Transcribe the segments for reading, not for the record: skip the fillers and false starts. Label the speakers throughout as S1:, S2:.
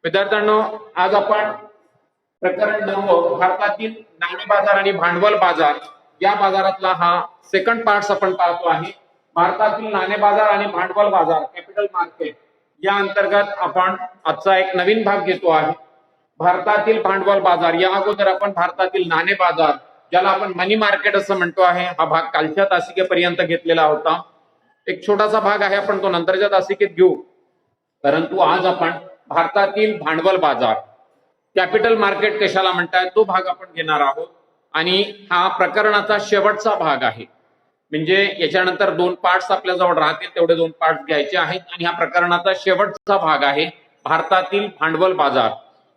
S1: विद्यार्थ्यांनो, आज आपण प्रकरण 9 भारतातील नाणे बाजार आणि भांडवल बाजार या बाजारातला हा सेकंड पार्ट आपण पाहतो आहे. भारतातील नाणे बाजार आणि भांडवल बाजार कॅपिटल मार्केट या अंतर्गत आपण आजचा एक नवीन भाग घेतो आहे. भारतातील भांडवल बाजार या अगोदर आपण भारतातील नाणे बाजार ज्याला आपण मनी मार्केट असं म्हणतो आहे हा भाग कालच्या तासिकेपर्यंत घेतलेला होता. एक छोटासा भाग आहे, आपण तो नंतरच्या तासिकेत घेऊ. परंतु आज आपण भारतातील भांडवल बाजार कॅपिटल मार्केट कशाला म्हणतात तो भाग आपण घेणार आहोत. आणि हा प्रकरणाचा शेवटचा भाग आहे. म्हणजे याच्यानंतर 2 पार्ट्स आपल्या जवळ राहतील, तेवढे 2 पार्ट्स घ्यायचे आहेत. आणि हा प्रकरणाचा शेवटचा भाग आहे भारतातील भांडवल बाजार.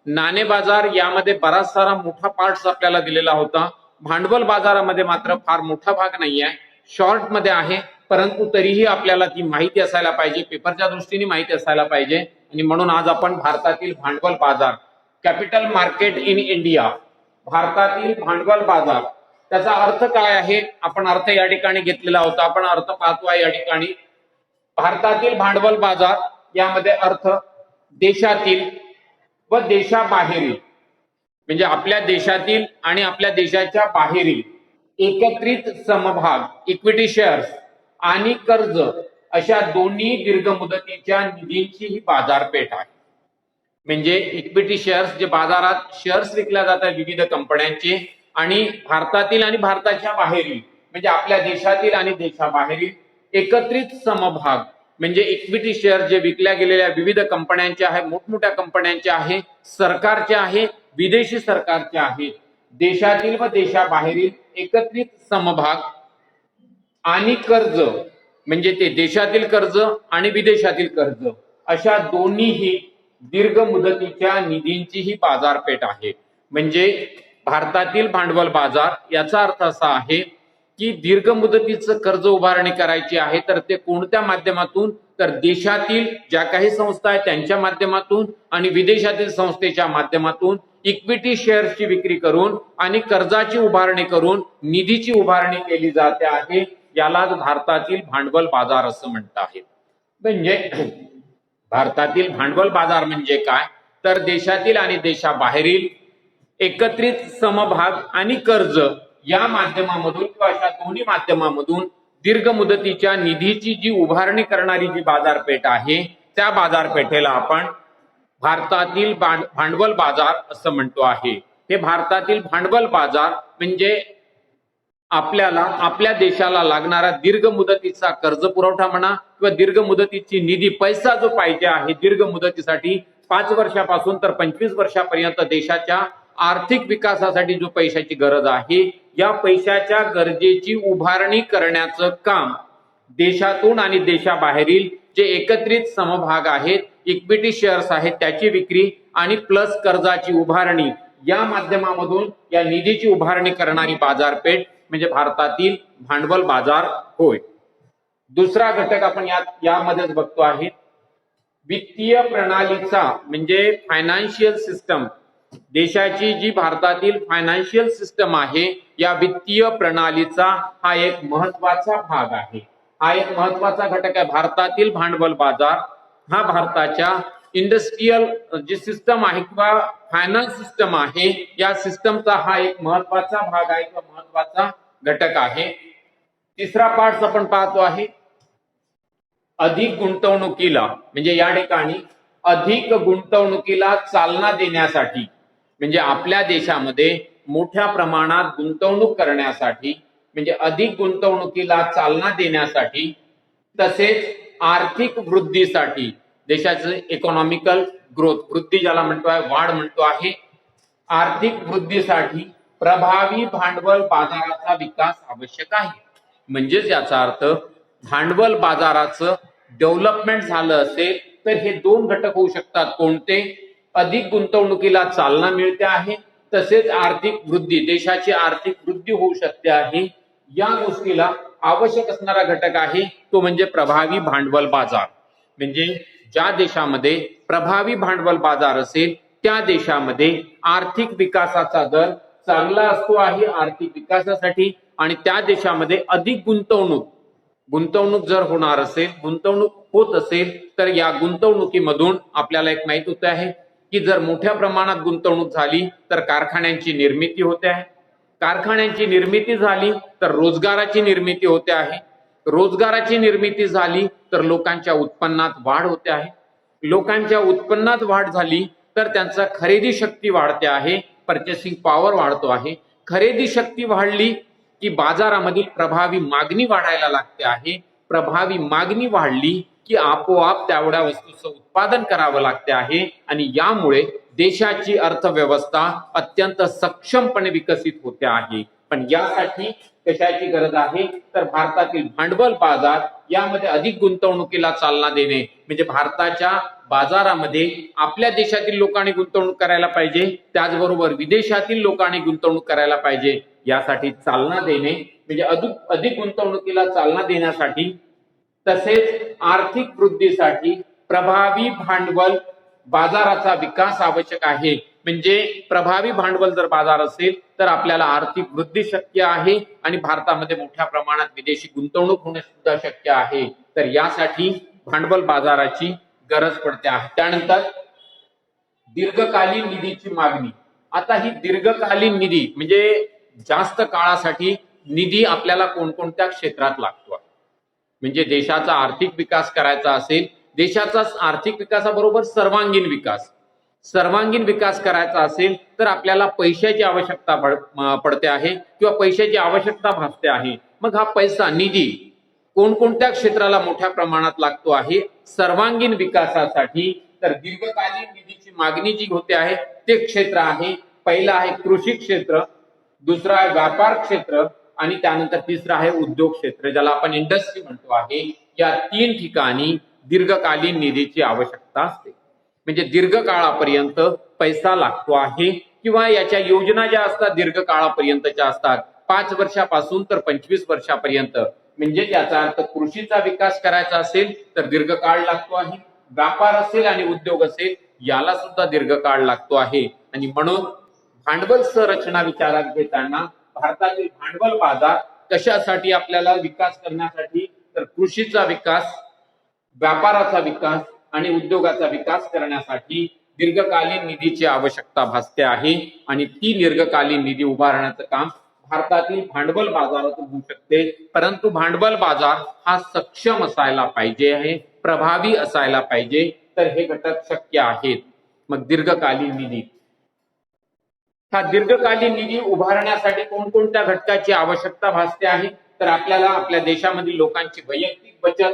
S1: नाणे बाजार यामध्ये बराच सारा मोठा पार्ट्स आपल्याला दिलेला होता. भांडवल बाजारामध्ये मात्र फार मोठा भाग नाही आहे, शॉर्ट मध्ये आहे. परंतु तरीही आपल्याला ती माहिती असायला पाहिजे, पेपरच्या दृष्टीने माहिती असायला पाहिजे. आणि म्हणून आज आपण भारतातील भांडवल बाजार कॅपिटल मार्केट इन इंडिया, भारतातील भांडवल बाजार त्याचा अर्थ काय आहे आपण अर्थ या ठिकाणी घेतलेला होता. आपण अर्थ पाहतो आहे या ठिकाणी. भारतातील भांडवल बाजार यामध्ये अर्थ देशातील व देशाबाहेरील, म्हणजे आपल्या देशातील आणि आपल्या देशाच्या बाहेरील एकत्रित समभाग इक्विटी शेअर्स आणि कर्ज अशा दोन्ही दीर्घ मुदतीच्या निधींची ही बाजारपेठ आहे. म्हणजे इक्विटी शेअर्स जे बाजारात शेअर्स विकल्या जातात विविध कंपन्यांचे, आणि भारतातील आणि भारताच्या बाहेरील म्हणजे आपल्या देशातील आणि देशाबाहेरील एकत्रित समभाग म्हणजे इक्विटी शेअर जे विकल्या गेलेल्या विविध कंपन्यांचे आहे, मोठमोठ्या कंपन्यांचे आहे, सरकारचे आहे, विदेशी सरकारचे आहेत. देशातील व देशाबाहेरील एकत्रित समभाग आणि कर्ज म्हणजे ते देशातील कर्ज आणि विदेशातील कर्ज अशा दोन्हीही दीर्घ मुदतीच्या निधींची ही बाजारपेठ आहे. म्हणजे भारतातील भांडवल बाजार याचा अर्थ असा आहे की दीर्घ मुदतीचं कर्ज उभारणी करायची आहे तर ते कोणत्या माध्यमातून, तर देशातील ज्या काही संस्था आहेत त्यांच्या माध्यमातून आणि विदेशातील संस्थेच्या माध्यमातून इक्विटी शेअर्सची विक्री करून आणि कर्जाची उभारणी करून निधीची उभारणी केली जाते आहे. यालाच भारतातील भांडवल बाजार असं म्हणत आहे. म्हणजे भारतातील भांडवल बाजार म्हणजे काय, तर देशातील आणि देशाबाहेरील एकत्रित समभाग आणि कर्ज या माध्यमामधून किंवा अशा दोन्ही माध्यमामधून दीर्घ मुदतीच्या निधीची जी उभारणी करणारी जी बाजारपेठ आहे त्या बाजारपेठेला आपण भारतातील भांडवल बाजार असं म्हणतो आहे. हे भारतातील भांडवल बाजार म्हणजे आपल्याला आपल्या देशाला लागणारा दीर्घ मुदतीचा कर्ज पुरवठा म्हणा किंवा दीर्घ मुदतीची निधी पैसा जो पाहिजे आहे दीर्घ मुदतीसाठी 5 वर्षापासून तर 25 वर्षापर्यंत देशाच्या आर्थिक विकासासाठी जो पैशाची गरज आहे या पैशाच्या गरजेची उभारणी करण्याचं काम देशातून आणि देशाबाहेरील जे एकत्रित समभाग आहेत, इक्विटी शेअर्स आहेत त्याची विक्री आणि प्लस कर्जाची उभारणी या माध्यमामधून या निधीची उभारणी करणारी बाजारपेठ म्हणजे भारतातील भांडवल बाजार होय. दुसरा घटक आपण यामध्येच बघतो आहे वित्तीय प्रणालीचा म्हणजे फायनान्शियल सिस्टम. देशाची जी भारतातील फायनान्शियल सिस्टम आहे या वित्तीय प्रणालीचा हा एक महत्वाचा भाग आहे, हा एक महत्वाचा घटक आहे. भारतातील भांडवल बाजार हा भारताच्या इंडस्ट्रियल जी सिस्टम आहे किंवा फायनान्स सिस्टम आहे या सिस्टमचा हा एक महत्वाचा भाग आहे किंवा महत्वाचा घटक आहे. तिसरा पार्ट आपण पाहतो आहे अधिक गुंतवणुकीला, म्हणजे या ठिकाणी अधिक गुंतवणुकीला चालना देण्यासाठी म्हणजे आपल्या देशामध्ये मोठ्या प्रमाणात गुंतवणूक करण्यासाठी म्हणजे अधिक गुंतवणुकीला चालना देण्यासाठी तसेच आर्थिक वृद्धीसाठी देशाचे इकॉनॉमिकल ग्रोथ वृद्धी ज्याला म्हणतो आहे वाढ म्हणतो आहे, आर्थिक वृद्धीसाठी प्रभावी भांडवल बाजाराचा विकास आवश्यक आहे. म्हणजेच याचा अर्थ भांडवल बाजाराचं डेव्हलपमेंट झालं असेल तर हे 2 घटक होऊ शकतात. कोणते, अधिक गुंतवणुकीला चालना मिळते आहे तसेच आर्थिक वृद्धी, देशाची आर्थिक वृद्धी होऊ शकते आहे. या गोष्टीला आवश्यक असणारा घटक आहे तो म्हणजे प्रभावी भांडवल बाजार. म्हणजे ज्या देशामध्ये प्रभावी भांडवल बाजार असेल त्या देशामध्ये आर्थिक विकासाचा दर चांगला असतो आहे आर्थिक विकासासाठी आणि त्या देशामध्ये अधिक गुंतवणूक जर होणार असेल, गुंतवणूक होत असेल तर या गुंतवणुकीमधून आपल्याला एक माहित होत आहे की जर मोठ्या प्रमाणात गुंतवणूक झाली तर कारखान्यांची निर्मिती होते आहे, कारखान्यांची निर्मिती झाली तर रोजगाराची निर्मिती होते आहे, रोजगाराची निर्मिती झाली तर लोकांच्या उत्पन्नात वाढ होते आहे, लोकांच्या उत्पन्नात वाढ झाली तर त्यांचा खरेदी शक्ती वाढते आहे, परचेसिंग पॉवर वाढतो आहे, खरेदी शक्ती वाढली की बाजारामधील प्रभावी मागणी वाढायला लागते आहे, प्रभावी मागणी वाढली की आपोआप तेवढ्या वस्तूचं उत्पादन करावं लागते आहे आणि यामुळे देशाची अर्थव्यवस्था अत्यंत सक्षमपणे विकसित होते आहे. पण यासाठी कशाची गरज आहे तर भारतातील भांडवल बाजार यामध्ये अधिक गुंतवणुकीला चालना देणे, म्हणजे भारताच्या बाजारामध्ये आपल्या देशातील लोकांनी गुंतवणूक करायला पाहिजे, त्याचबरोबर विदेशातील लोकांनी गुंतवणूक करायला पाहिजे, यासाठी चालना देणे, म्हणजे अधिक गुंतवणुकीला चालना देण्यासाठी तसेच आर्थिक वृद्धीसाठी प्रभावी भांडवल बाजाराचा विकास आवश्यक आहे. म्हणजे प्रभावी भांडवल जर बाजार असेल तर आपल्याला आर्थिक वृद्धी शक्य आहे आणि भारतामध्ये मोठ्या प्रमाणात विदेशी गुंतवणूक होणे सुद्धा शक्य आहे. तर यासाठी भांडवल बाजाराची गरज पडते आहे. त्यानंतर दीर्घकालीन निधीची मागणी. आता ही दीर्घकालीन निधी म्हणजे जास्त काळासाठी निधी आपल्याला कोणकोणत्या क्षेत्रात लागतो, म्हणजे देशाचा आर्थिक विकास करायचा असेल, देशाचा आर्थिक विकासाबरोबर सर्वांगीण विकास करायचा असेल तर आपल्याला पैशाची आवश्यकता पडते आहे किंवा पैशाची आवश्यकता भासते आहे. मग हा पैसा निधी कोणकोणत्या क्षेत्राला मोठ्या प्रमाणात लागतो आहे सर्वांगीण विकासासाठी, तर दीर्घकालीन निधीची मागणी जी होते आहे ते क्षेत्र आहे, पहिलं आहे कृषी क्षेत्र, दुसरं आहे व्यापार क्षेत्र आणि त्यानंतर तिसरं आहे उद्योग क्षेत्र, ज्याला आपण इंडस्ट्री म्हणतो आहे. या 3 ठिकाणी दीर्घकालीन निधीची आवश्यकता असते, म्हणजे दीर्घकाळापर्यंत पैसा लागतो आहे किंवा याच्या योजना ज्या असतात दीर्घकाळापर्यंतच्या असतात, 5 वर्षापासून तर 25 वर्षापर्यंत. म्हणजे याचा अर्थ कृषीचा विकास करायचा असेल तर दीर्घकाळ लागतो आहे, व्यापार असेल आणि उद्योग असेल याला सुद्धा दीर्घकाळ लागतो आहे. आणि म्हणून भांडवल संरचना विचारात घेताना भारतातील भांडवल बाजार कशासाठी आपल्याला विकास करण्यासाठी तर कृषीचा विकास, व्यापाराचा विकास आणि उद्योगाचा विकास करण्यासाठी दीर्घकालीन निधीची आवश्यकता भासते आहे. आणि ती दीर्घकालीन निधी उभारण्याचं काम भारतातील भांडवल बाजारातून होऊ शकते. परंतु भांडवल बाजार हा सक्षम असायला पाहिजे आहे, प्रभावी असायला पाहिजे, तर हे घटक शक्य आहेत. मग दीर्घकालीन निधी, हा दीर्घकालीन निधी उभारण्यासाठी कोणकोणत्या घटकाची आवश्यकता भासते आहे तर आपल्याला आपल्या देशामधील लोकांची वैयक्तिक बचत,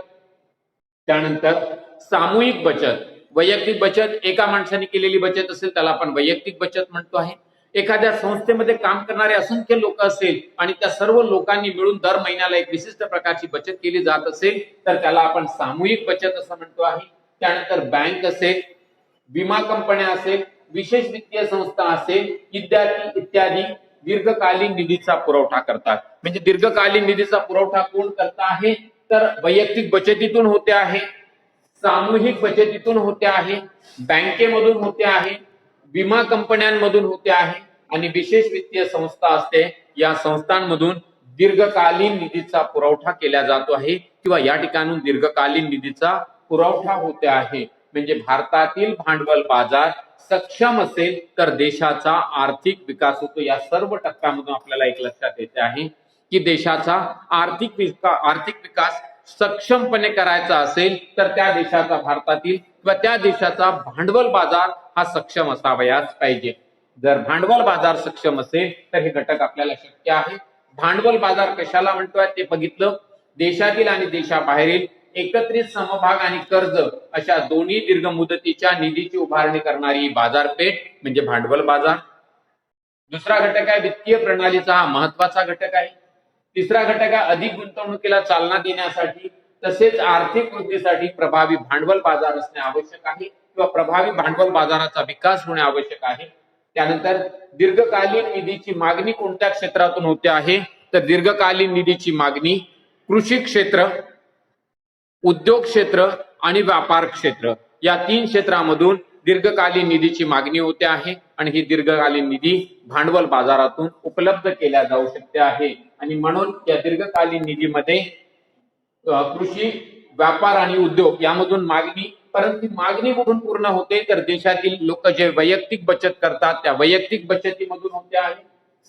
S1: त्यानंतर सामूहिक बचत. वैयक्तिक बचत एका माणसाने केलेली बचत असेल त्याला आपण वैयक्तिक बचत म्हणतो आहे. एखाद्या संस्थेमध्ये काम करणारे असंख्य लोक असेल आणि त्या सर्व लोकांनी मिळून दर महिन्याला एक विशिष्ट प्रकारची बचत केली जात असेल तर त्याला आपण सामूहिक बचत असं म्हणतो आहे. त्यानंतर बँक असेल, विमा कंपन्या असेल, विशेष वित्तीय संस्था असेल इत्यादी दीर्घकालीन निधीचा पुरवठा करतात. म्हणजे दीर्घकालीन निधीचा पुरवठा कोण करत आहे तर वैयक्तिक बचतीतून होते आहे, सामूहिक बचतीतून होते आहे, बँकेमधून होते आहे, विमा कंपन्यांमधून होते आहे आणि विशेष वित्तीय संस्था असते या संस्थांमधून दीर्घकालीन निधीचा पुरवठा केला जातो आहे किंवा या ठिकाणून दीर्घकालीन निधीचा पुरवठा होते आहे. म्हणजे भारतातील भांडवल बाजार सक्षम असेल तर देशाचा आर्थिक विकास होतो. या सर्व टप्प्यामधून आपल्याला एक लक्षात येते आहे की देशाचा आर्थिक विकास सक्षमपणे करायचा असेल तर त्या देशाचा भारतातील किंवा त्या देशाचा भांडवल बाजार हा सक्षम असावयाच पाहिजे. जर भांडवल बाजार सक्षम असेल तर हे घटक आपल्याला शक्य आहे. भांडवल बाजार कशाला म्हणतोय ते बघितलं. देशातील आणि देशाबाहेरील एकत्रित समभाग आणि कर्ज अशा दोन्ही दीर्घ मुदतीच्या निधीची उभारणी करणारी बाजारपेठ म्हणजे भांडवल बाजार. दुसरा घटक आहे वित्तीय प्रणालीचा हा महत्वाचा घटक आहे. तिसरा घटक आहे अधिक गुंतवणुकीला चालना देण्यासाठी तसेच आर्थिक वृद्धीसाठी प्रभावी भांडवल बाजार असणे आवश्यक आहे किंवा प्रभावी भांडवल बाजाराचा विकास होणे आवश्यक आहे. त्यानंतर दीर्घकालीन निधीची मागणी कोणत्या क्षेत्रातून होते आहे तर दीर्घकालीन निधीची मागणी कृषी क्षेत्र, उद्योग क्षेत्र आणि व्यापार क्षेत्र या 3 क्षेत्रामधून दीर्घकालीन निधीची मागणी होते आहे आणि ही दीर्घकालीन निधी भांडवल बाजारातून उपलब्ध केल्या जाऊ शकते आहे. आणि म्हणून या दीर्घकालीन निधीमध्ये कृषी, व्यापार आणि उद्योग यामधून मागणी परंतु मागणी कुठून पूर्ण होते तर देशातील लोक जे वैयक्तिक बचत करतात त्या वैयक्तिक बचतीमधून होते आहे,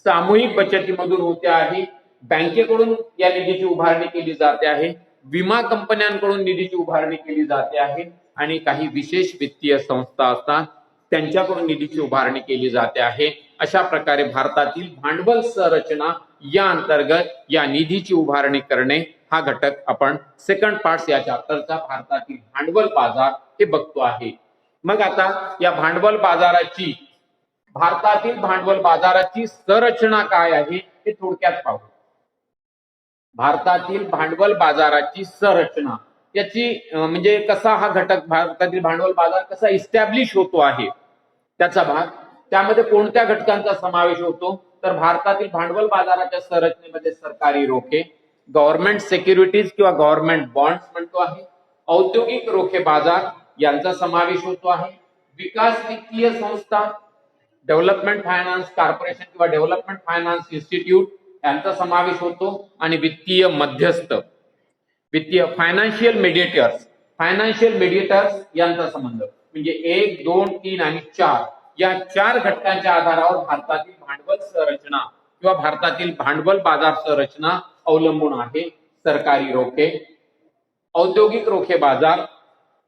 S1: सामूहिक बचतीमधून होते आहे, बँकेकडून या निधीची उभारणी केली जाते आहे, विमा कंपन्यांकडून निधीची उभारणी केली जाते आहे आणि काही विशेष वित्तीय संस्था असतात त्यांच्याकडून निधीची उभारणी केली जाते आहे. अशा प्रकारे भारतातील भांडवल संरचना या अंतर्गत या निधीची उभारणी करणे हा घटक आपण सेकंड पार्ट या चॅप्टरचा भारतातील भांडवल बाजार हे बघतो आहे. मग आता या भांडवल बाजाराची भारतातील भांडवल बाजाराची संरचना काय आहे हे थोडक्यात पाहू. भारतातील भांडवल बाजाराची संरचना याची म्हणजे कसा हा घटक भारतातील भांडवल बाजार कसा इस्टॅब्लिश होतो आहे त्याचा भाग, त्यामध्ये कोणत्या घटकांचा समावेश होतो तर भारतातील भांडवल बाजाराच्या संरचनेमध्ये सरकारी रोखे, गव्हर्नमेंट सिक्युरिटीज किंवा गव्हर्नमेंट बॉन्ड्स म्हणतो आहे, औद्योगिक रोखे बाजार यांचा समावेश होतो आहे, विकास वित्तीय संस्था, डेव्हलपमेंट फायनान्स कॉर्पोरेशन किंवा डेव्हलपमेंट फायनान्स इन्स्टिट्यूट यांचा समावेश होतो आणि वित्तीय मध्यस्थ, वित्तीय फायनान्शियल मेडिएटर्स यांचा संबंध म्हणजे 1, 2, 3 आणि 4 या 4 घटकांच्या आधारावर भारतातील भांडवल संरचना किंवा भारतातील भांडवल बाजार संरचना अवलंबून आहे. सरकारी रोखे, औद्योगिक रोखे बाजार,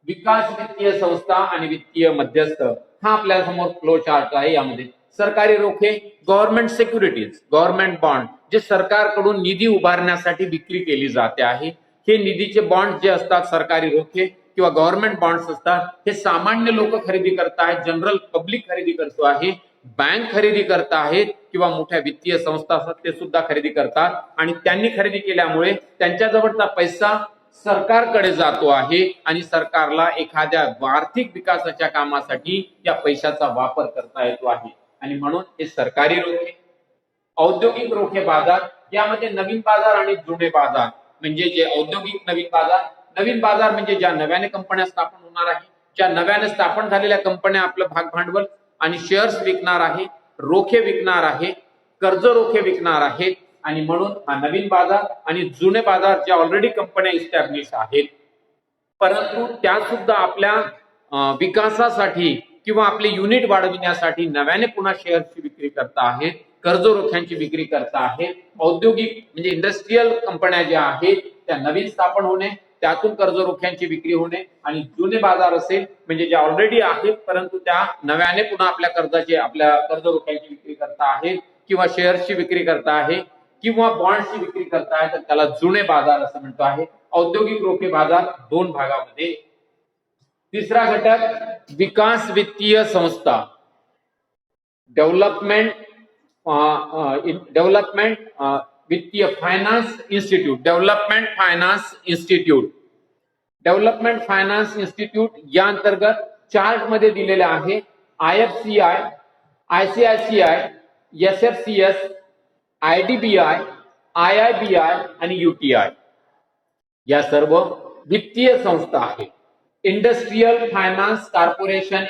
S1: विकास वित्तीय संस्था आणि वित्तीय मध्यस्थ हा आपल्या समोर फ्लो चार्ट आहे. यामध्ये सरकारी रोखे, गव्हर्नमेंट सिक्युरिटीज, गव्हर्नमेंट बॉन्ड जे सरकारकडून निधी उभारण्यासाठी विक्री केली जाते आहे. हे निधीचे बॉन्ड जे असतात सरकारी रोखे किंवा गव्हर्नमेंट बॉन्ड्स असतात हे सामान्य लोक खरेदी करत आहेत, जनरल पब्लिक खरेदी करतो आहे, बँक खरेदी करत आहेत किंवा मोठ्या वित्तीय संस्था असतात ते सुद्धा खरेदी करतात आणि त्यांनी खरेदी केल्यामुळे त्यांच्याजवळचा पैसा सरकारकडे जातो आहे आणि सरकारला एखाद्या आर्थिक विकासाच्या कामासाठी या पैशाचा वापर करता येतो आहे आणि म्हणून हे सरकारी रोखे. औद्योगिक रोखे बाजार यामध्ये नवीन बाजार आणि जुने बाजार म्हणजे जे औद्योगिक नवीन बाजार म्हणजे ज्या नव्याने कंपन्या स्थापन होणार आहे, ज्या नव्याने स्थापन झालेल्या कंपन्या आपलं भाग भांडवल आणि शेअर्स विकणार आहे, रोखे विकणार आहे, कर्ज रोखे विकणार आहेत आणि म्हणून हा नवीन बाजार आणि जुने बाजार ज्या ऑलरेडी कंपन्या इस्टॅब्लिश आहेत परंतु त्या सुद्धा आपल्या विकासासाठी किंवा आपले युनिट वाढविण्यासाठी नव्याने पुन्हा शेअर्सची विक्री करता आहेत, कर्ज रोख्यांची विक्री करता आहेत. औद्योगिक म्हणजे इंडस्ट्रीयल कंपन्या ज्या आहेत त्या नवीन स्थापन होणे, त्यातून कर्ज रोख्यांची विक्री होणे आणि जुने बाजार असेल म्हणजे जे ऑलरेडी आहेत परंतु त्या नव्याने पुन्हा आपल्या कर्ज रोख्यांची विक्री करता आहेत किंवा शेअर्सची विक्री करता आहे किंवा बॉन्डची विक्री करता आहे तर त्याला जुने बाजार असं म्हणतो आहे. औद्योगिक रोखे बाजार 2 भागामध्ये. तिसरा घटक विकास वित्तीय संस्था, डेव्हलपमेंट वित्तीय finance institute, development finance institute या अंतर्गत चार्ट मध्ये दिलेले आहे. IFCI, ICICI, SFCS, IDBI, IIBI आणि UTI या सर्व वित्तीय संस्था आहेत. Industrial finance corporation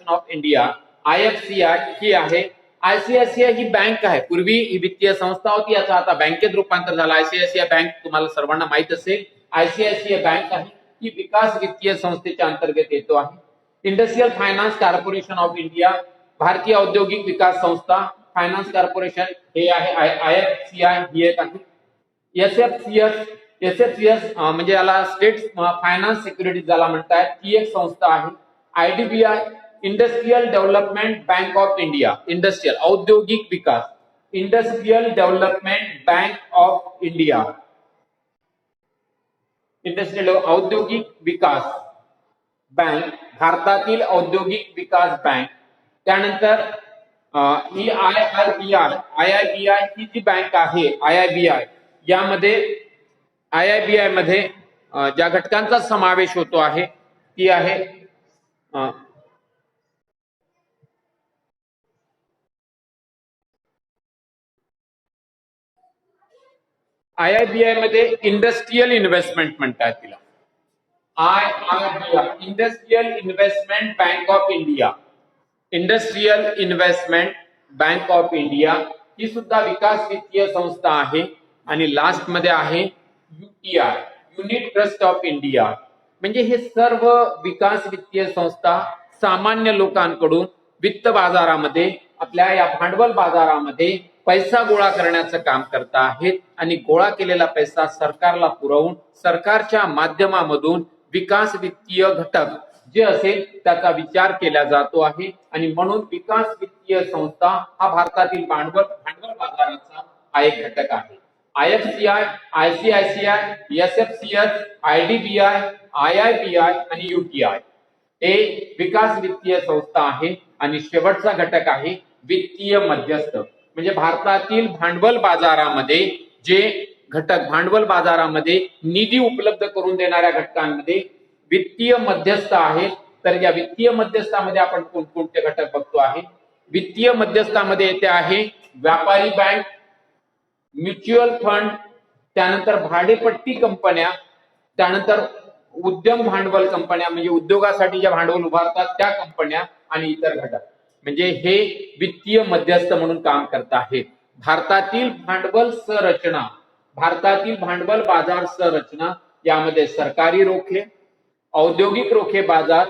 S1: of India IFCI ही आहे. ICICI ही बँक आहे, पूर्वी ही वित्तीय संस्था होती, याचा आता बँकेत रूपांतर झालं. ICICI बँक तुम्हाला सर्वांना माहित असेल. ICICI बँक आहे ही विकास वित्तीय संस्थेच्या अंतर्गत येतो आहे. Industrial finance corporation of India भारतीय औद्योगिक विकास संस्था, फायनान्स कॉर्पोरेशन हे आहे IFCI ही एक आहे. SFCS म्हणजे याला स्टेट फायनान्स सिक्युरिटीज ज्याला म्हणतात ती एक संस्था आहे. IDBI industrial development bank of India, industrial औद्योगिक विकास, industrial development bank of India, industrial औद्योगिक विकास बँक, भारतातील औद्योगिक विकास बँक. त्यानंतर ही IIBI ही जी बँक आहे IIBI मध्ये ज्या घटकांचा समावेश होतो आहे ती आहे IIBI मध्ये इंडस्ट्रियल इन्व्हेस्टमेंट म्हणतात तिला. IIBI industrial investment bank of India, industrial investment bank of India ही सुद्धा विकास वित्तीय संस्था आहे. आणि लास्ट मध्ये आहे UTI, unit trust of India. म्हणजे हे सर्व विकास वित्तीय संस्था सामान्य लोकांकडून वित्त बाजारामध्ये, आपल्या या भांडवल बाजारामध्ये पैसा गोळा करण्याचं काम करत आहेत आणि गोळा केलेला पैसा सरकारला पुरवून सरकारच्या माध्यमामधून विकास वित्तीय घटक जे असेल त्याचा विचार केला जातो आहे. आणि म्हणून विकास वित्तीय संस्था हा भारतातील भांडवल बाजाराचा हा एक घटक आहे. IFCI, ICICI, SFCS, IDBI, IIBI आणि UTI हे विकास वित्तीय संस्था आहे. आणि शेवटचा घटक आहे वित्तीय मध्यस्थ. म्हणजे भारतातील भांडवल बाजारामध्ये जे घटक, भांडवल बाजारामध्ये निधी उपलब्ध करून देणाऱ्या घटकांमध्ये वित्तीय मध्यस्थ आहेत. तर या वित्तीय मध्यस्थामध्ये आपण कोणकोणते घटक बघतो आहे. वित्तीय मध्यस्थामध्ये येते आहे व्यापारी बँक, म्युच्युअल फंड, त्यानंतर भाडेपट्टी कंपन्या, त्यानंतर उद्यम भांडवल कंपन्या म्हणजे उद्योगासाठी ज्या भांडवल उभारतात त्या कंपन्या आणि इतर घटक. म्हणजे हे वित्तीय मध्यस्थ म्हणून काम करत आहेत. भारतातील भांडवल बाजार संरचना यामध्ये सरकारी रोखे, औद्योगिक रोखे बाजार,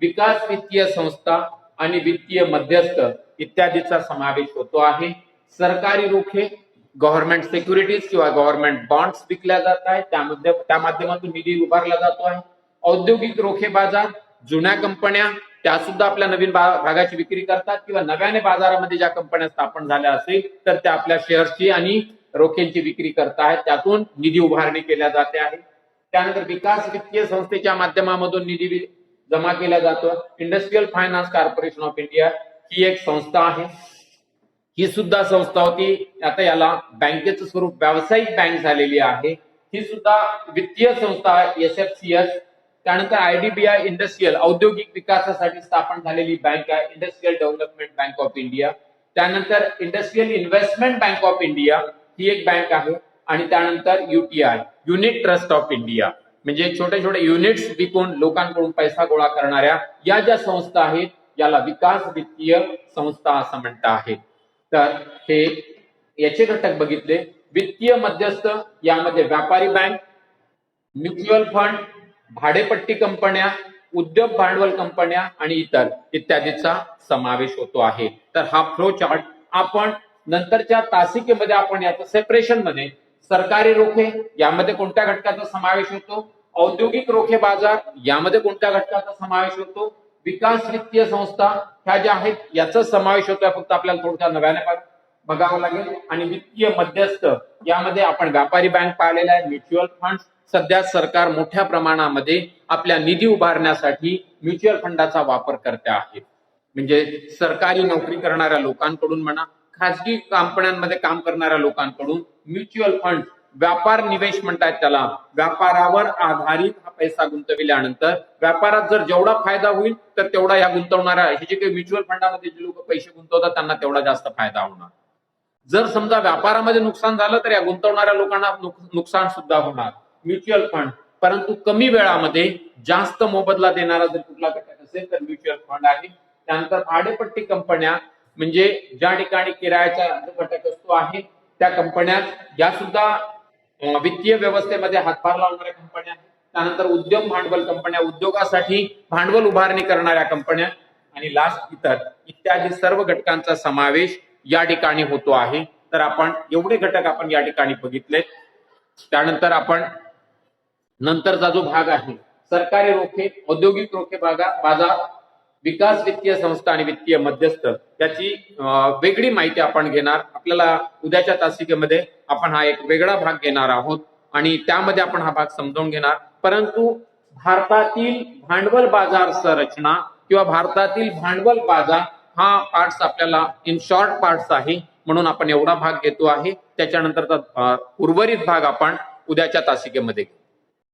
S1: विकास वित्तीय संस्था आणि वित्तीय मध्यस्थ इत्यादीचा समावेश होतो आहे. सरकारी रोखे गव्हर्नमेंट सिक्युरिटीज किंवा गव्हर्नमेंट बॉन्ड्स विकल्या जात आहेत, त्या माध्यमातून निधी उभारला जातो आहे. औद्योगिक रोखे बाजार, जुन्या कंपन्या त्या सुद्धा आपल्या नवीन भागाची विक्री करतात किंवा नव्याने बाजारामध्ये ज्या कंपन्या स्थापन झाल्या असेल तर त्या आपल्या शेअर्सची आणि रोख्यांची विक्री करतायत, त्यातून निधी उभारणी केल्या जाते आहे. त्यानंतर विकास वित्तीय संस्थेच्या माध्यमामधून निधी जमा केला जातो. Industrial finance corporation of India ही एक संस्था आहे. ही सुद्धा संस्था होती, आता याला बँकेचं स्वरूप व्यावसायिक बँक झालेली आहे. ही सुद्धा वित्तीय संस्था SFCS. त्यानंतर IDBI इंडस्ट्रियल औद्योगिक विकासासाठी स्थापन झालेली बँक आहे, industrial development bank of India. त्यानंतर industrial investment bank of India ही एक बँक आहे. आणि त्यानंतर UTI unit trust of India म्हणजे छोटे छोटे युनिट्स विकून लोकांकडून पैसा गोळा करणाऱ्या या ज्या संस्था आहेत याला विकास वित्तीय संस्था असं म्हणता आहे. तर हे याचे घटक बघितले. वित्तीय मध्यस्थ यामध्ये व्यापारी बँक, म्युच्युअल फंड, भाडेपट्टी कंपन्या, उद्योग भांडवल कंपन्या आणि इतर इत्यादीचा समावेश होतो आहे. तर हा फ्लो चार्ट आपण नंतरच्या तासिकेमध्ये आपण याचं सेपरेशन मध्ये सरकारी रोखे यामध्ये कोणत्या घटकाचा समावेश होतो, औद्योगिक रोखे बाजार यामध्ये कोणत्या घटकाचा समावेश होतो, विकास वित्तीय संस्था ह्या ज्या आहेत याचा समावेश होतोय, फक्त आपल्याला थोडक्यात नव्याने बघावं लागेल. आणि वित्तीय मध्यस्थ यामध्ये आपण व्यापारी बँक पाहिलेला आहे, म्युच्युअल फंड. सध्या सरकार मोठ्या प्रमाणामध्ये आपल्या निधी उभारण्यासाठी म्युच्युअल फंडाचा वापर करते आहे. म्हणजे सरकारी नोकरी करणाऱ्या लोकांकडून म्हणा, खासगी कंपन्यांमध्ये काम करणाऱ्या लोकांकडून म्युच्युअल फंड, व्यापार निवेश म्हणतात त्याला, व्यापारावर आधारित हा पैसा गुंतविल्यानंतर व्यापारात जर जेवढा फायदा होईल तर तेवढा या गुंतवणाऱ्या हे जे काही म्युच्युअल फंडामध्ये जे लोक पैसे गुंतवतात त्यांना तेवढा जास्त फायदा होणार. जर समजा व्यापारामध्ये नुकसान झालं तर या गुंतवणाऱ्या लोकांना नुकसान सुद्धा होणार. म्युच्युअल फंड परंतु कमी वेळामध्ये जास्त मोबदला देणारा जर कुठला घटक असेल तर म्युच्युअल फंड आहे. त्यानंतर भाडेपट्टी कंपन्या म्हणजे ज्या ठिकाणी किरायाचा घटक असतो आहे त्या कंपन्या या सुद्धा वित्तीय व्यवस्थेमध्ये हातभार लावणाऱ्या कंपन्या. त्यानंतर उद्यम भांडवल कंपन्या, उद्योगासाठी भांडवल उभारणी करणाऱ्या कंपन्या. आणि लास्ट इतर इत्यादी सर्व घटकांचा समावेश या ठिकाणी होतो आहे. तर आपण एवढे घटक आपण या ठिकाणी बघितले. त्यानंतर आपण नंतरचा जो भाग आहे सरकारी रोखे, औद्योगिक रोखे बाजार, विकास वित्तीय संस्था आणि वित्तीय मध्यस्थ याची वेगळी माहिती आपण घेणार. आपल्याला उद्याच्या तासिकेमध्ये आपण हा एक वेगळा भाग घेणार आहोत आणि त्यामध्ये आपण हा भाग समजावून घेणार. परंतु भारतातील भांडवल बाजार संरचना किंवा भारतातील भांडवल बाजार हा पार्ट्स आपल्याला इन शॉर्ट पार्ट्स आहे म्हणून आपण एवढा भाग घेतो आहे. त्याच्यानंतरचा उर्वरित भाग आपण उद्याच्या तासिकेमध्ये घेऊ.